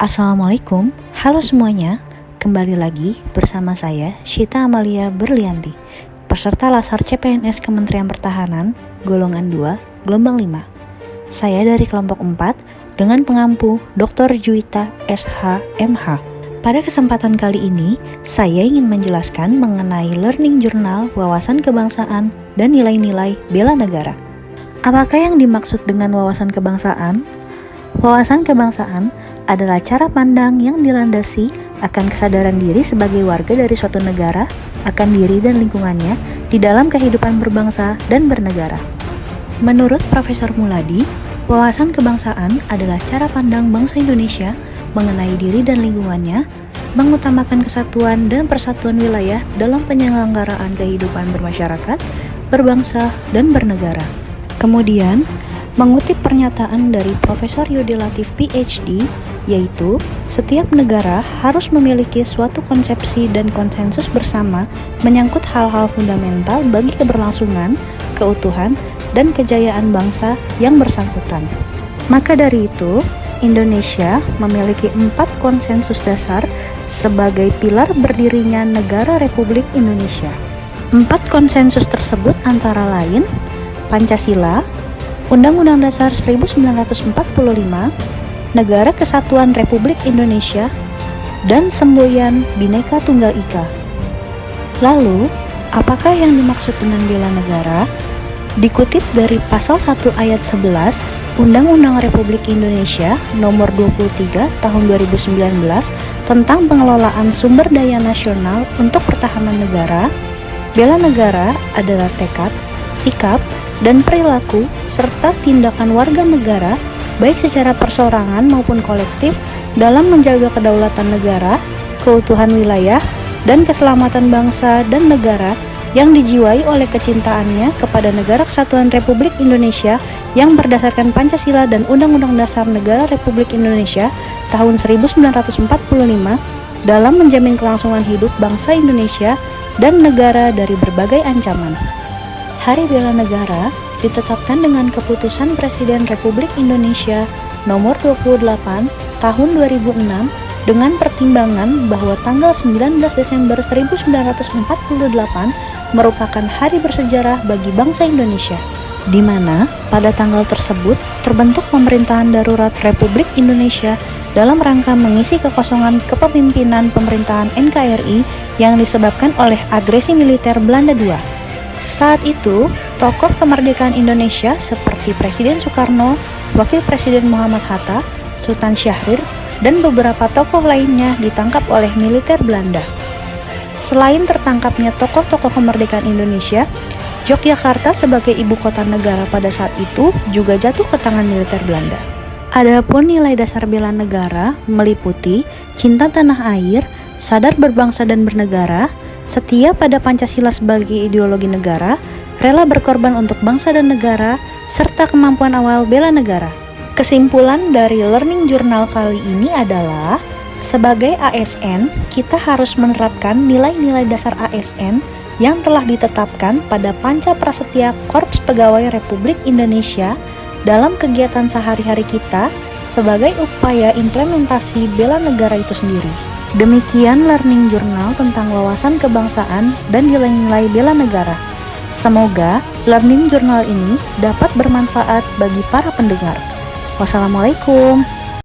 Assalamualaikum, halo semuanya. Kembali lagi bersama saya, Syita Amalia Berlianti, peserta Lasar CPNS Kementerian Pertahanan, golongan 2, gelombang 5. Saya dari kelompok 4 dengan pengampu Dr. Juwita SH MH. Pada kesempatan kali ini, saya ingin menjelaskan mengenai learning journal, wawasan kebangsaan, dan nilai-nilai bela negara. Apakah yang dimaksud dengan wawasan kebangsaan? Wawasan kebangsaan adalah cara pandang yang dilandasi akan kesadaran diri sebagai warga dari suatu negara, akan diri dan lingkungannya di dalam kehidupan berbangsa dan bernegara. Menurut Profesor Muladi, wawasan kebangsaan adalah cara pandang bangsa Indonesia mengenai diri dan lingkungannya, mengutamakan kesatuan dan persatuan wilayah dalam penyelenggaraan kehidupan bermasyarakat, berbangsa, dan bernegara. Kemudian, mengutip pernyataan dari Profesor Yudi Latif PhD, yaitu setiap negara harus memiliki suatu konsepsi dan konsensus bersama menyangkut hal-hal fundamental bagi keberlangsungan, keutuhan, dan kejayaan bangsa yang bersangkutan. Maka dari itu, Indonesia memiliki 4 konsensus dasar sebagai pilar berdirinya negara Republik Indonesia. 4 konsensus tersebut antara lain Pancasila, Undang-Undang Dasar 1945, Negara Kesatuan Republik Indonesia, dan semboyan Bhinneka Tunggal Ika. Lalu, apakah yang dimaksud dengan bela negara? Dikutip dari pasal 1 ayat 11 Undang-Undang Republik Indonesia Nomor 23 Tahun 2019 tentang pengelolaan sumber daya nasional untuk pertahanan negara, bela negara adalah tekad, sikap, dan perilaku serta tindakan warga negara baik secara perseorangan maupun kolektif dalam menjaga kedaulatan negara, keutuhan wilayah, dan keselamatan bangsa dan negara yang dijiwai oleh kecintaannya kepada Negara Kesatuan Republik Indonesia yang berdasarkan Pancasila dan Undang-Undang Dasar Negara Republik Indonesia tahun 1945 dalam menjamin kelangsungan hidup bangsa Indonesia dan negara dari berbagai ancaman. Hari Bela Negara ditetapkan dengan keputusan Presiden Republik Indonesia Nomor 28 Tahun 2006 dengan pertimbangan bahwa tanggal 19 Desember 1948 merupakan hari bersejarah bagi bangsa Indonesia, di mana pada tanggal tersebut terbentuk pemerintahan darurat Republik Indonesia dalam rangka mengisi kekosongan kepemimpinan pemerintahan NKRI yang disebabkan oleh agresi militer Belanda II. Saat itu, tokoh kemerdekaan Indonesia seperti Presiden Soekarno, Wakil Presiden Muhammad Hatta, Sultan Syahrir, dan beberapa tokoh lainnya ditangkap oleh militer Belanda. Selain tertangkapnya tokoh-tokoh kemerdekaan Indonesia, Yogyakarta sebagai ibu kota negara pada saat itu juga jatuh ke tangan militer Belanda. Adapun nilai dasar bela negara meliputi cinta tanah air, sadar berbangsa dan bernegara, setia pada Pancasila sebagai ideologi negara, rela berkorban untuk bangsa dan negara, serta kemampuan awal bela negara. Kesimpulan dari learning journal kali ini adalah, sebagai ASN, kita harus menerapkan nilai-nilai dasar ASN yang telah ditetapkan pada Panca Prasetya Korps Pegawai Republik Indonesia dalam kegiatan sehari-hari kita sebagai upaya implementasi bela negara itu sendiri. Demikian learning journal tentang wawasan kebangsaan dan nilai-nilai bela negara. Semoga learning journal ini dapat bermanfaat bagi para pendengar. Wassalamualaikum.